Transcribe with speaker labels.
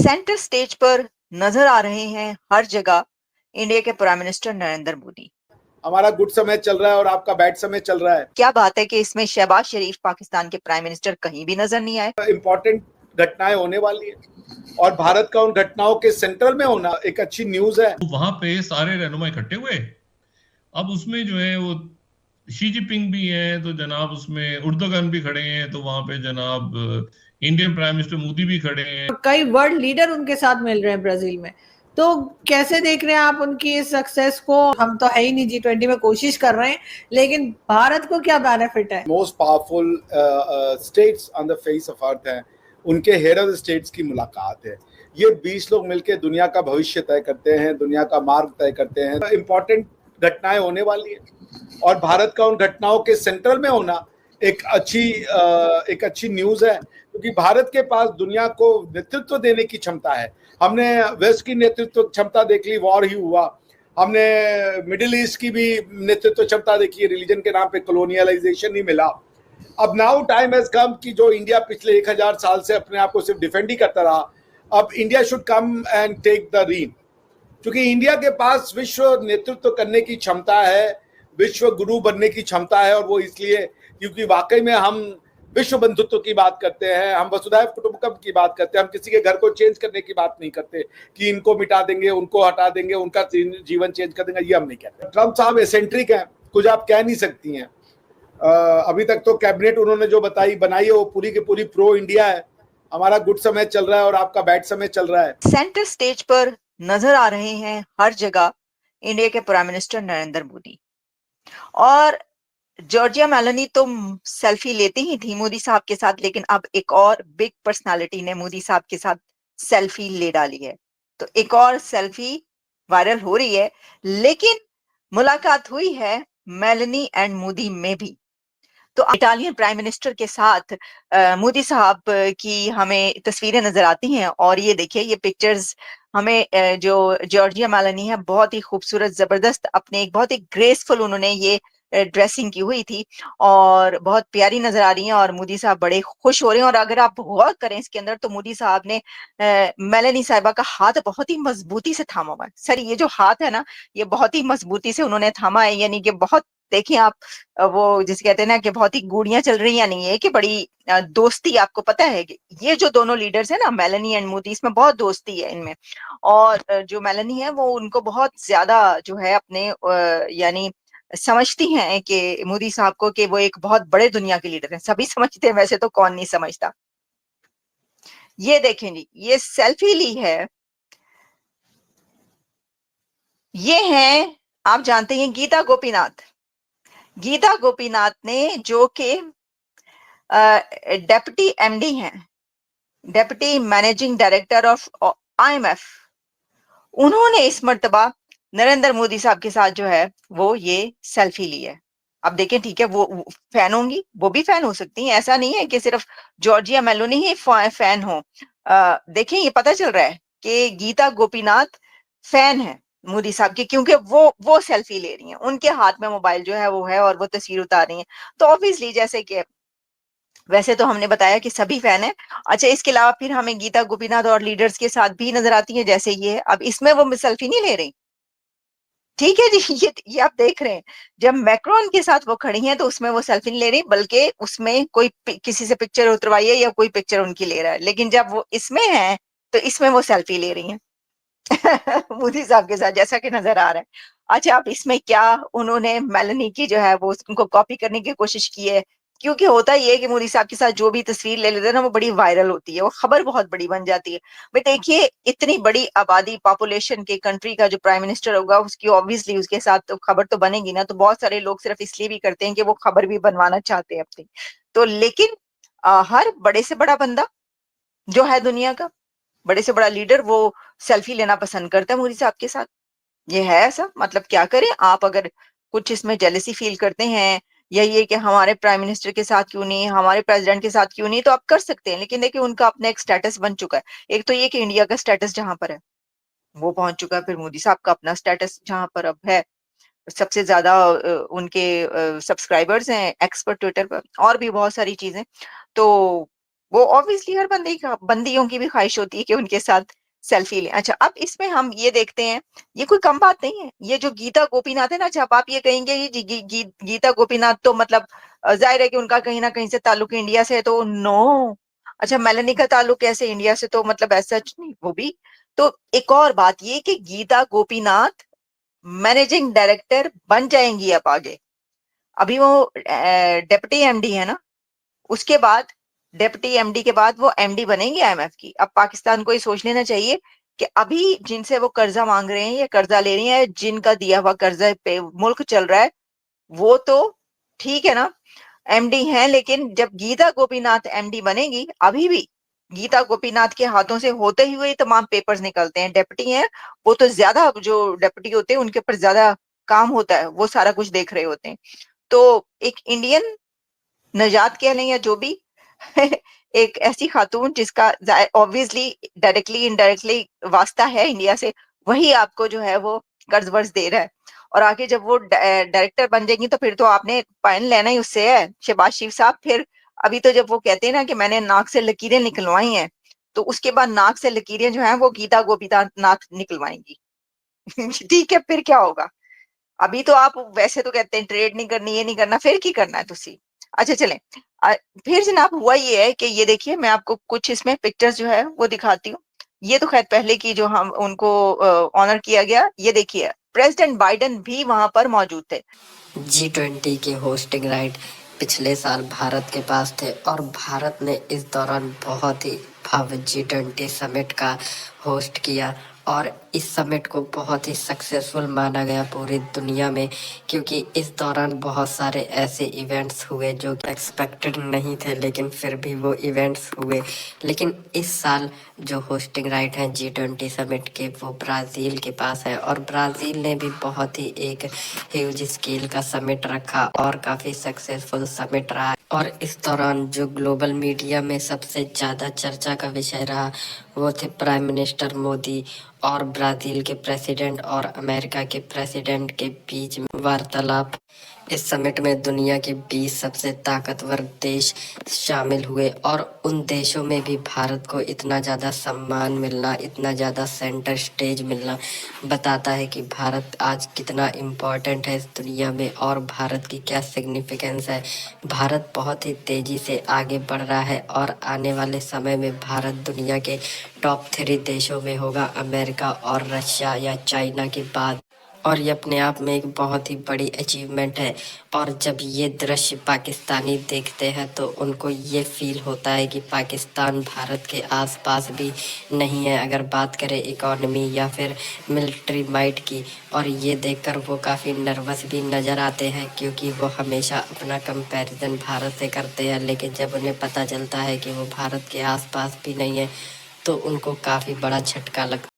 Speaker 1: Centre stage पर नजर आ रहे हैं हर जगह इंडिया के प्राइम मिनिस्टर नरेंद्र मोदी।
Speaker 2: हमारा गुड समय चल रहा है और आपका बैड समय चल रहा है।
Speaker 1: क्या बात है कि इसमें शहबाज शरीफ पाकिस्तान के प्राइम मिनिस्टर कहीं भी नजर नहीं आए।
Speaker 2: इंपॉर्टेंट घटनाएं होने वाली है और भारत का उन घटनाओं के सेंट्रल में होना एक अच्छी न्यूज है।
Speaker 3: वहां पे सारे रहनुमा इकट्ठे हुए। अब उसमें जो है वो शी जिनपिंग भी है, तो जनाब उसमें उर्दोगन भी खड़े हैं, तो वहां पे जनाब इंडियन प्राइम मिनिस्टर मोदी भी खड़े हैं।
Speaker 4: कई वर्ल्ड लीडर उनके साथ मिल रहे हैं ब्राजील में। तो कैसे देख रहे हैं आप उनकी इस सक्सेस को? हम तो है ही नहीं G20 में, कोशिश कर रहे हैं, लेकिन भारत को क्या बेनिफिट है?
Speaker 2: Most powerful states on the face of earth हैं, उनके हेड ऑफ द स्टेट्स की मुलाकात है। ये 20 लोग मिलकर दुनिया का भविष्य तय करते हैं, दुनिया का मार्ग तय करते हैं। इंपॉर्टेंट घटनाएं होने वाली है और भारत का उन घटनाओं के सेंट्रल में होना एक अच्छी न्यूज है, क्योंकि भारत के पास दुनिया को नेतृत्व देने की क्षमता है। हमने वेस्ट की नेतृत्व क्षमता देख ली, वॉर ही हुआ। हमने मिडिल ईस्ट की भी नेतृत्व क्षमता देखी, रिलीजन के नाम पे कॉलोनियलाइजेशन नहीं मिला। अब नाउ टाइम हैज कम कि जो इंडिया पिछले 1000 साल से अपने आप को सिर्फ डिफेंड ही करता रहा, अब India should come and take the reign, क्योंकि इंडिया के पास विश्व नेतृत्व करने की क्षमता है, विश्व गुरु बनने की क्षमता है। और वो इसलिए क्योंकि वाकई में हम विश्व बंधुत्व की बात करते हैं, हम वसुधैव कुटुंबकम की बात करते हैं। हम किसी के घर को चेंज करने की बात नहीं करते कि इनको मिटा देंगे, उनको हटा देंगे, उनका जीवन चेंज कर देंगे, ये हम नहीं कहते। ट्रम्प साहब एसेंट्रिक हैं, कुछ आप कह नहीं सकती हैं। अभी तक तो कैबिनेट उन्होंने जो बनाई है वो पूरी की पूरी प्रो इंडिया है। हमारा गुड समय चल रहा है और आपका बैड समय चल रहा है।
Speaker 1: सेंटर स्टेज पर नजर आ रहे हैं हर जगह इंडिया के प्राइम मिनिस्टर नरेंद्र मोदी। और जॉर्जिया मेलोनी तो सेल्फी लेती ही थी मोदी साहब के साथ, लेकिन अब एक और बिग पर्सनालिटी ने मोदी साहब के साथ सेल्फी ले डाली है, तो एक और सेल्फी वायरल हो रही है। लेकिन मुलाकात हुई है मेलोनी एंड मोदी में भी। तो इटालियन प्राइम मिनिस्टर के साथ मोदी साहब की हमें तस्वीरें नजर आती हैं। और ये देखिए, ये पिक्चर्स हमें जो जॉर्जिया मेलोनी है, बहुत ही खूबसूरत, जबरदस्त, अपने एक बहुत ही ग्रेसफुल उन्होंने ये ड्रेसिंग की हुई थी और बहुत प्यारी नजर आ रही हैं। और मोदी साहब बड़े खुश हो रहे हैं। और अगर आप गौर करें इसके अंदर, तो मोदी साहब ने मेलोनी साहिबा का हाथ बहुत ही मजबूती से थामा हुआ है। सर, ये जो हाथ है ना, ये बहुत ही मजबूती से उन्होंने थामा है, यानी कि बहुत, देखिए आप, वो जिसे कहते हैं ना कि बहुत ही गूड़ियां चल रही हैं, नहीं है कि बड़ी दोस्ती। आपको पता है कि ये जो दोनों लीडर्स हैं ना, मेलोनी एंड मोदी, इसमें बहुत दोस्ती है इनमें। और जो मेलोनी है वो उनको बहुत ज्यादा जो है अपने यानी समझती हैं कि मोदी साहब को, कि वो एक बहुत बड़े दुनिया के लीडर हैं। सभी समझते हैं, वैसे तो कौन नहीं समझता। ये देखें जी, ये सेल्फी ली है, ये हैं, आप जानते हैं, गीता गोपीनाथ। गीता गोपीनाथ ने, जो कि डेप्यूटी एमडी हैं, deputy managing director of IMF, उन्होंने इस मर्तबा नरेंद्र मोदी साहब के साथ जो है वो ये सेल्फी ली है। अब देखें, ठीक है, वो फैन होंगी, वो भी फैन हो सकती हैं, ऐसा नहीं है कि सिर्फ जॉर्जिया मेलोनी ही फैन हो। देखें, ये पता चल रहा है कि गीता गोपीनाथ फैन है मोदी साहब की, क्योंकि वो सेल्फी ले रही हैं, उनके हाथ में मोबाइल जो है वो है और वो तस्वीर उतार रही हैं। तो ऑब्वियसली, जैसे कि वैसे तो हमने बताया कि सभी फैन है। अच्छा, इसके अलावा फिर हमें गीता गोपीनाथ और लीडर्स के साथ भी नजर आती है, जैसे ये। अब इसमें वो सेल्फी नहीं ले रही, ठीक है जी। ये आप देख रहे हैं, जब मैक्रोन के साथ वो खड़ी हैं तो उसमें वो सेल्फी नहीं ले रही, बल्कि उसमें कोई किसी से पिक्चर उतरवाई है या कोई पिक्चर उनकी ले रहा है। लेकिन जब वो इसमें है तो इसमें वो सेल्फी ले रही हैं मोदी साहब के साथ, जैसा कि नजर आ रहा है। अच्छा, अब इसमें क्या उन्होंने मेलोनी की जो है वो उनको कॉपी करने की कोशिश की है, क्योंकि होता ही है कि मोदी साहब के साथ जो भी तस्वीर ले लेते हैं ना, वो बड़ी वायरल होती है, वो खबर बहुत बड़ी बन जाती है। भाई देखिए, इतनी बड़ी आबादी, पॉपुलेशन के कंट्री का जो प्राइम मिनिस्टर होगा, उसकी ऑब्वियसली उसके साथ तो खबर तो बनेगी ना। तो बहुत सारे लोग सिर्फ इसलिए भी करते हैं कि वो खबर भी बनवाना चाहते हैं अपनी। तो लेकिन हर बड़े से बड़ा बंदा जो है दुनिया का, बड़े से बड़ा लीडर, वो सेल्फी लेना पसंद करता है मोदी साहब के साथ। ये है ऐसा, मतलब क्या करें आप, अगर कुछ इसमें जेलसी फील करते हैं या ये कि हमारे प्राइम मिनिस्टर के साथ क्यों नहीं, हमारे प्रेसिडेंट के साथ क्यों नहीं, तो आप कर सकते हैं। लेकिन देखिए, उनका अपना एक स्टेटस बन चुका है। एक तो ये कि इंडिया का स्टेटस जहां पर है वो पहुंच चुका है, फिर मोदी साहब का अपना स्टेटस जहां पर अब है, सबसे ज्यादा उनके सब्सक्राइबर्स हैं एक्स पर, ट्विटर पर, और भी बहुत सारी चीजें। तो वो ऑब्वियसली हर बंदियों की भी ख्वाहिश होती है कि उनके साथ सेल्फी लें। अच्छा, अब इसमें हम ये देखते हैं, ये कोई कम बात नहीं है। ये जो गीता गोपीनाथ है ना, अच्छा अब आप ये कहेंगे ये गीता गोपीनाथ तो मतलब जाहिर है कि उनका कहीं ना कहीं से ताल्लुक इंडिया से है, तो नो। अच्छा, मेलानी का ताल्लुक कैसे इंडिया से, तो मतलब ऐसा नहीं वो भी। तो एक और बात ये कि गीता गोपीनाथ मैनेजिंग डायरेक्टर बन जाएंगी अब आगे। अभी वो डेप्यूटी एमडी है ना, उसके बाद डेप्यूटी एमडी के बाद वो एमडी बनेंगे आईएमएफ की। अब पाकिस्तान को ये सोच लेना चाहिए कि अभी जिनसे वो कर्जा मांग रहे हैं या कर्जा ले रही हैं, जिनका दिया हुआ कर्जा पे मुल्क चल रहा है, वो तो ठीक है ना, एमडी हैं, लेकिन जब गीता गोपीनाथ एमडी बनेगी, अभी भी गीता गोपीनाथ के हाथों से होते हुए तमाम पेपर्स निकलते हैं। डेप्यूटी हैं, वो तो ज्यादा, जो डेप्यूटी होते हैं उनके ऊपर ज्यादा काम होता है, वो सारा कुछ देख रहे होते हैं। तो एक इंडियन नजात कह लें या जो भी एक ऐसी खातून जिसका ऑब्वियसली डायरेक्टली इनडायरेक्टली वास्ता है इंडिया से, वही आपको जो है वो कर्ज वर्ज दे रहा है। और आगे जब वो डायरेक्टर बन जाएंगी तो फिर तो आपने पाइन लेना ही उससे है, शहबाज शरीफ साहब। फिर अभी तो जब वो कहते हैं ना कि मैंने नाक से लकीरें निकलवाई हैं, तो उसके बाद नाक से लकीरें जो हैं वो गीता गोपीनाथ निकलवाएंगी। ठीक है, फिर क्या होगा? अभी तो आप वैसे तो कहते हैं ट्रेड नहीं करनी, ये नहीं करना, फिर की करना है तुसी। अच्छा चलें, फिर जनाब हुआ ये है कि ये देखिए, मैं आपको कुछ इसमें पिक्चर्स जो है वो दिखाती हूँ। ये तो खैर पहले की जो हम उनको ऑनर किया गया। ये देखिए, प्रेसिडेंट बाइडेन भी वहां पर मौजूद थे।
Speaker 5: G20 के होस्टिंग राइट पिछले साल भारत के पास थे और भारत ने इस दौरान बहुत ही भव्य G20 समिट का होस्ट किया और इस समिट को बहुत ही सक्सेसफुल माना गया पूरी दुनिया में, क्योंकि इस दौरान बहुत सारे ऐसे इवेंट्स हुए जो एक्सपेक्टेड नहीं थे, लेकिन फिर भी वो इवेंट्स हुए। लेकिन इस साल जो होस्टिंग राइट हैं G20 समिट के, वो ब्राज़ील के पास है और ब्राज़ील ने भी बहुत ही एक ह्यूज स्केल का समिट रखा और काफ़ी सक्सेसफुल समिट रहा। और इस दौरान जो ग्लोबल मीडिया में सबसे ज़्यादा चर्चा का विषय रहा वो थे प्राइम मिनिस्टर मोदी और ब्राज़ील के प्रेसिडेंट और अमेरिका के प्रेसिडेंट के बीच में वार्तालाप। इस समिट में दुनिया के 20 सबसे ताकतवर देश शामिल हुए और उन देशों में भी भारत को इतना ज़्यादा सम्मान मिलना, इतना ज़्यादा सेंटर स्टेज मिलना बताता है कि भारत आज कितना इम्पोर्टेंट है इस दुनिया में और भारत की क्या सिग्निफिकेंस है। भारत बहुत ही तेज़ी से आगे बढ़ रहा है और आने वाले समय में भारत दुनिया के टॉप 3 देशों में होगा, अमेरिका और रशिया या चाइना के बाद। और ये अपने आप में एक बहुत ही बड़ी अचीवमेंट है। और जब ये दृश्य पाकिस्तानी देखते हैं तो उनको ये फील होता है कि पाकिस्तान भारत के आसपास भी नहीं है, अगर बात करें इकोनॉमी या फिर मिलिट्री माइट की। और ये देखकर वो काफ़ी नर्वस भी नज़र आते हैं, क्योंकि वो हमेशा अपना कंपैरिजन भारत से करते हैं, लेकिन जब उन्हें पता चलता है कि वो भारत के आसपास भी नहीं है तो उनको काफ़ी बड़ा झटका लगता है।